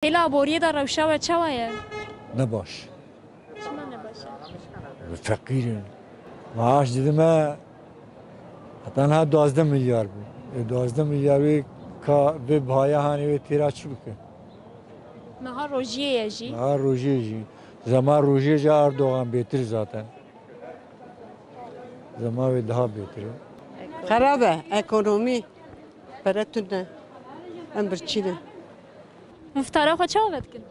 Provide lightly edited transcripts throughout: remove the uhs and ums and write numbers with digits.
Hela aboriye da rewşa ve çawa ye. Ne baş. Çima ne başa? Fakirin. Maaş dedim ha. Hatta ha 12 milyar bu. 12 milyar ve bahaya hani ve tiraç bıkı. Meha rojiye ye jî. Ha roji. Zaman roji Erdoğan betir zaten. Zaman ve daha betir. خرابه اکونومی براتون امبرچینه Muftara xwe çawa vedkin?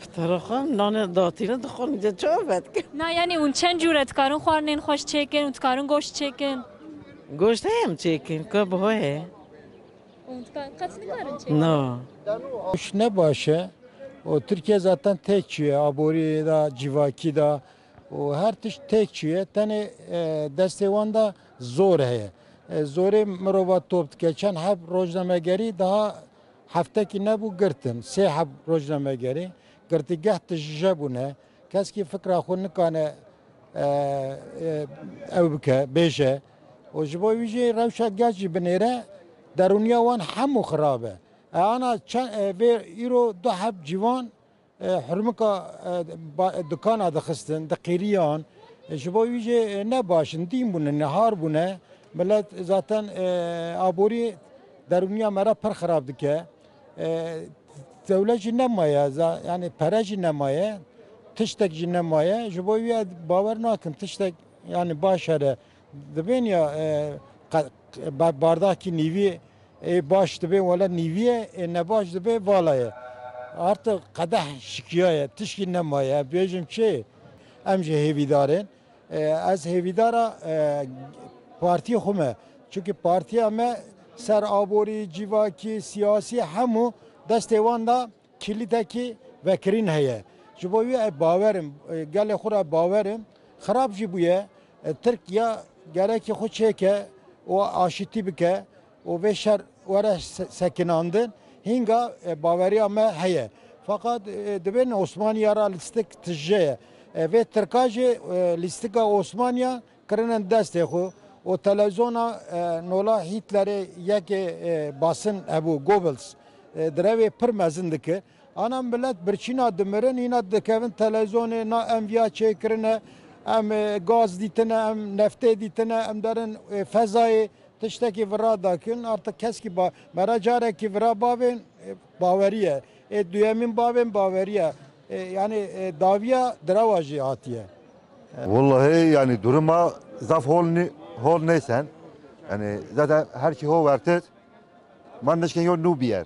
فتراخان نان داتینه دخون میده چه بد که Na yani un çend cure dikarin xwarinên xweş çêkin û dikarin goşt çêkin. گوشت هم چیکین که بهوه Û dikarin qet nikarin çêkin. نه Ne başı? O Türkiye zaten tek çiğe. Abori da, civaki da. O her tiş tek çiğe. Tane destevan da zor heye. Zore mırovat top geçen hep rojnamegeri daha haftaki ne bu gırtın. Se hep rojnamegeri. Gırtıgah tişje bu ne. Keski fikra xun nikane ev bike, beje. O jibo vici revşa gerçi binere deruniya wan hemu xarabe. Ana ve iro da hep civan hürmüka dükana da xistin, da qiriyan. Jibo vici ne başın, din bu ne, nehar bu ne. Millet zaten abori deruniya mera per xarab dike. Devlet nemaya, yani pereci nemaya, tiştek nemaya. Jibo vici baver nakin, tiştek yani başarı. Dibin ya bardaki nivi baş dibe valla niviye ne baş dibe valaya. Artık kadeh şikaya, tişkin nemaya. Bejim şey, emce hevidarın. Az hevidara parti xume. Çünkü parti ama ser abori, civaki, siyasi hemu destevan da kiliteki vekirin heye. Jiboyu baverim, gale xura baverim. Xarab jibuye. Türkiye gerek xu çeke o aşiti bike o beşer vere sekinandın hinga bavariya me heye. Fakat dibin Osmaniye ra listik tijje ve Türkacı listika Osmaniye kırınan deste xu o televizyona nola Hitler'e yeke basın ebu Goebbels drevi pırmezindiki anam millet birçina demirin yine dikevin televizyonu na enviya çekirine em gaz ditine em nefte ditine em derin fezayı tişteki vira dakin artık keski meracareki vira bavin baveriye düyemin bavin baveriye yani daviya dravajı hatiye. Vallahi yani duruma zaf hol neysen yani zaten her şey ho vertet man neşken yo nubiyer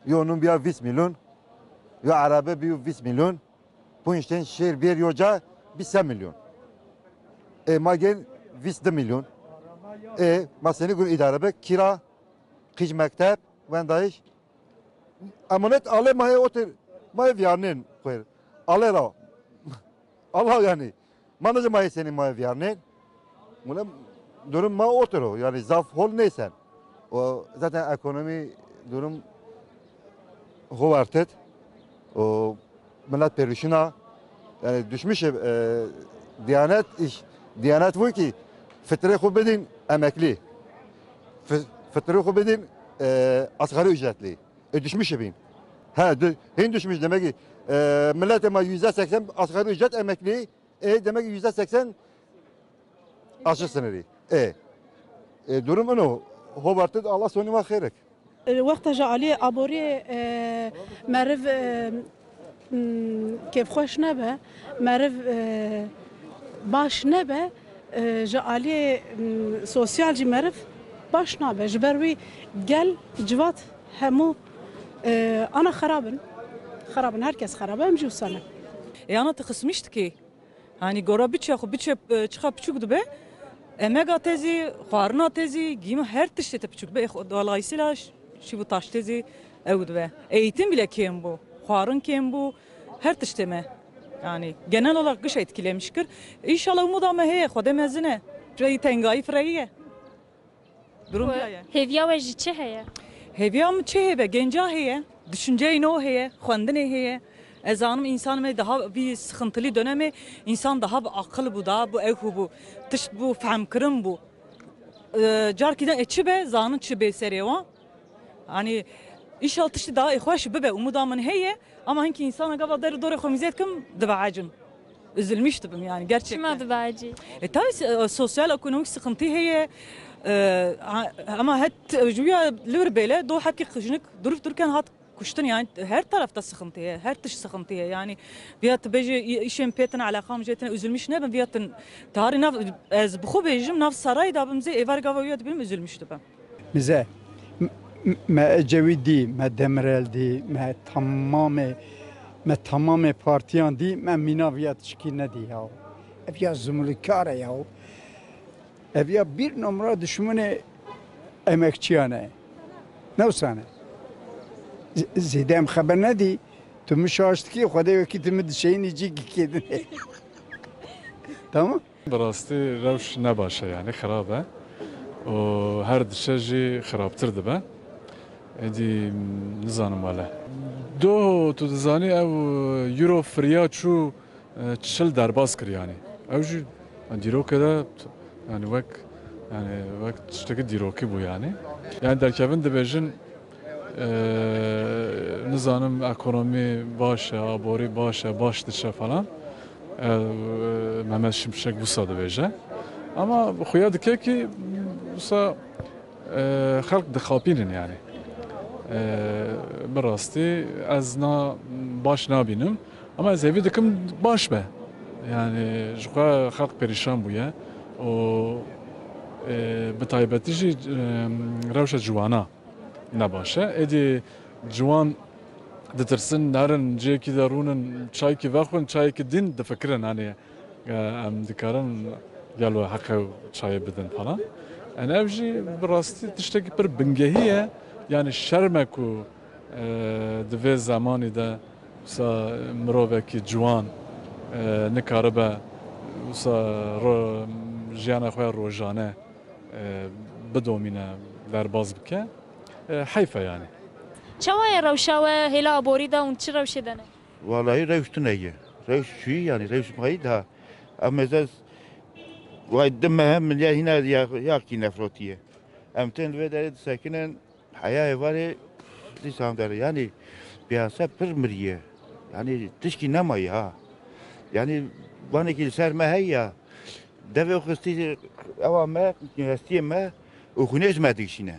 yo nubiyer 20 milyon yo arabe bir 20 milyon bu işten şehir bir yoca 1 milyon. Magen 20 milyon. Ma seni gün idare be kira, kış mektep, vendayış. Amanet ale mahe otur, mahe viyanen koyar. Ale ra. Allah yani. Manacı mahe senin mahe viyanen. Mula durum ma otur o. Yani zaf hol neysen. O zaten ekonomi durum hovartet. O millet perişina. Yani düşmüş Diyanet iş. Diyanet bu ki fıtre xu bedin emekli. Fıtre xu bedin asgari ücretli. Düşmüş bin. Hin düşmüş demek ki millet ama %80 asgari ücret emekli. Demek ki %80 açık sınırı. Durum onu. Hobartı Allah sonuna xeyrek. وقت جعلی عبوری مرف کیف خوش نبه مرف باش نبه جعلی سوسیال جی مرف باش نبه جبروی گل جوات همو انا خرابن herkes خرابه امجو سنه Yani tıkısmıştı ki hani gora biçe çıka küçüktü be emega tezi, xarna tezi, giyim her tişte küçük be dolayısıyla şu bu taş tezi evd be eğitim bile kim bu, xarın kim bu her tişte mi yani genel olarak kış etkilemiştir. İnşallah umut ama heye xode mezine cayı tengayı freyiye durum ya. Hevya ve çe heye. Hevya mı çe hebe genca heye düşünce ne o heye xwendine heye. Ezanım insanım daha bir sıkıntılı dönemi insan daha bir akıl bu daha bu ev bu tış bu fahm kırım bu carkiden içi be zanın çi be seriye hani İnşallah tişti daha hoş bebe umudamın heye ama hangi insana gava der doğru komizet kim dibacın. Üzülmüştüm yani gerçekten. Çima dibacı. Tabii sosyal ekonomik sıkıntı heye ama hep juya lür böyle do hakik kışınık durup dururken hat kuştun yani her tarafta sıkıntı heye her dış sıkıntı heye yani fiyat beji işim petine alakam jetine üzülmüş ne ben fiyatın tarih nav az bu bejim nav saray da bimze evar gava uyat benim üzülmüştüm ben. Bize me Cevidi, me Demirel'di, me tamamı partiyan di, me minaviyat şikine di ya. Ev ya zümrütkâre ya. Ev ya bir numara düşmanı emekçiyane. Ne sene? Zidem haber ne di? Tu müşaştı ki, Xuda vakitimi şeyin içi gidin. Tamam? براستی روش نباشه یعنی خرابه و هر دشجی خرابتر دبه ادی نزانم والا دو تو دزانی او یورو فریا چو چل درباز کر یعنی او جو دیرو کده yani vak tişteki diroki bu yani در کevin dibêjin nizanım ekonomi başe abori başe baş dişe falan Mehmet Şimşek bu sadı veje. Ama xuya dike ki busa halk dixapinin yani. Berasti az na baş nabinim ama ez evi dikim baş be. Yani juka halk perişan bu ya. O betaybeti jî rewşa ciwana nebaşe. Edi ciwan ditirsin narin ciyekî de rûnin çayekî vexwin çayekî din difikirin hani em dikarin gelo heqew çayê bidin falan. Ev jî bi rastî tiştekî pir bingehî ye yani şerme ku divê zamanî de wisa mirovekî ciwan nikaribe wisa jiyana xwe rojane bidomîne derbas bike heyfe yani. Çavaya rewşawe hêla aborî da hûn çi rewşê de ne? Vallahi rewştine ye. Rewş çi yani rewş mayî da. Em ez vay dimme hem ya hina yakî nefrotiye. Em tên li vê derê disekinin heyayê varê dîsam derê yani piyasa pir miriye. Yani tişkî nemayî ha. Yani wanekî li ser me heye devê xistî ewa me üniversiteyê me û xwînê me dikişîne.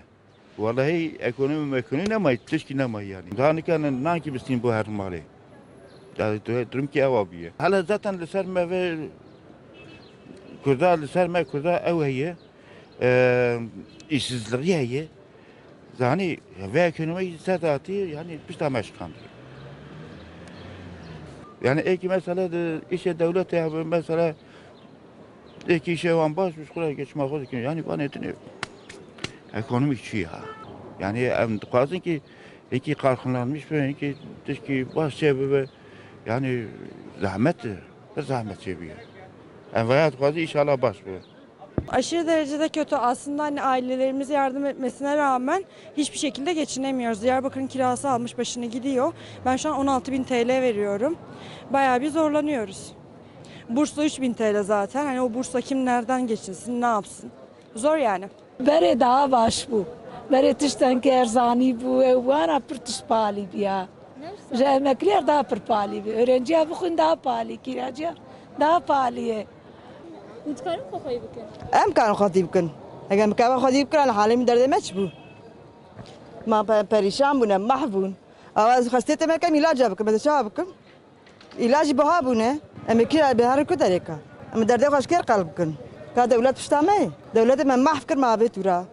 Vallahi ekonomi nemayî tişkî nemayî yani. Daha nikanin nankî bistîn bu her malê. Yani durum ki ewa bûye. Hala zaten li ser me vê Kurda li ser me Kurda ew heye işsizliği heye. Yani ve ekonomi sedatî yani pişta me şikandir. Yani eki mesela işe devlet ya mesela eki işe van başmış kula geçmek oldu ki yani bana etini ekonomik şey ha. Yani em dikazın ki eki kalkınlanmış böyle ki ki baş sebebi yani zahmettir. Bir zahmet sebebi. En veya dikazı inşallah baş bu. Aşırı derecede kötü. Aslında hani ailelerimize yardım etmesine rağmen hiçbir şekilde geçinemiyoruz. Diyarbakır'ın kirası almış başını gidiyor. Ben şu an 16.000 TL veriyorum. Bayağı bir zorlanıyoruz. Burslu 3.000 TL zaten. Hani o bursla kim nereden geçinsin, ne yapsın? Zor yani. Bere daha baş bu. Bere tişten ki erzani bu. Wana pır tiş pali biya. Emekliler daha pır pali biya. Öğrenciye bugün daha pali. Kiracıya daha paliye. Mutkarın kafayı bikin. Em kan xwedî bikin. Eger mikeve xwedî bikin halê min derdê me çi bû. Ma perîşan bûne, meh bûn. Ew ez xestê te me kem îlaca bikim, ez çawa bikim? İlacî biha bûne, em ê kî biharî ku derê ka. Em derdê xwe ji kêr qel bikin. Ka dewlet pişta me ye. Dewletê me meh kir ma bê tûra.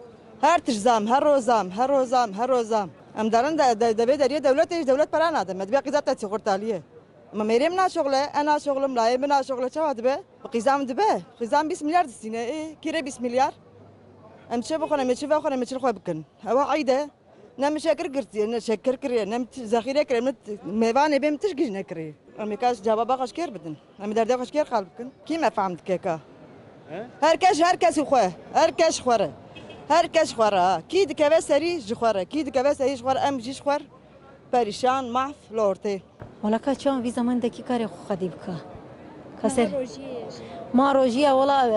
Her tiş zam, her roz zam, her roz zam, her roz zam. Em darin devê deriyê dewletê devlet para nade. Me dibe qîzat te sigortaliyê. Ama merêm naşoğle, en naşoğlum layê min naşoğle çawa dibe? Qîzam dibe. Qîzam 20 milyar distîne. Kîrê 20 milyar? Em çi bixwin, em çi vexwin, em çi xwe bikin. Ewa eyde. Ne min şeker girtiye, ne şeker kiriye, ne zexîre kiriye, ne mêvanê bê min tiş gîj nekiriye. Em ê kas cevaba xweş kêr bidin. Em ê derdê xweş kêr qel bikin. Kî me fehm dike ka? Herkes xwe. Herkes xwere. Herkes xwere ha. Kî dikeve serî ji xwere. Kî dikeve serî ji xwere. Em jî ji xwer perîşan, mahv li ortê. Valla kaçan vî zamandaki karê xwe xwedî bike. Kaser. Ma rojiya wala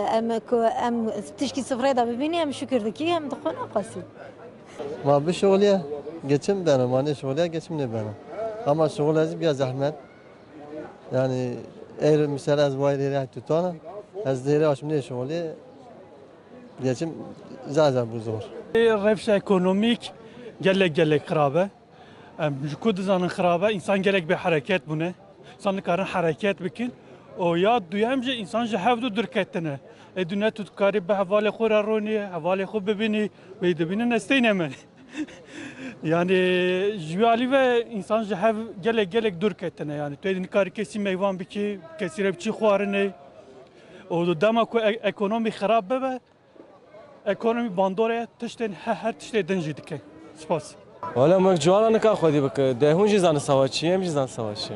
em tişkî sifrê da bibînî em şükür dikî em dixwe naqasî. Ma bişoliye geçim benim, hani şöyle geçim ne benim. Ama şöyle lazım ya zahmet. Yani eğer mesela az vay yere tutana, az değeri aşımda şöyle geçim zaten bu zor. Revş ekonomik gelek kharabe. Jku dizanın kharabe, insan gelek bir hareket bune. İnsan karın hareket bikin. O ya duyamca insan jehevdu dürketine. Dünya tutkari be havale khura roni, havale khub bibini ve dibini nesteynemen. Yani jvali ve insan jehev gelek dürketine yani. Tedin kari kesi meyvan biki, kesi repçi khuarine. O dama ku ekonomi kharabe be. Ekonomi bandore tişten her tişte denci dike. Spas. Valla mek juana ne kadar khodi bak. Dehun jizan savaşçı, hem jizan savaşçı.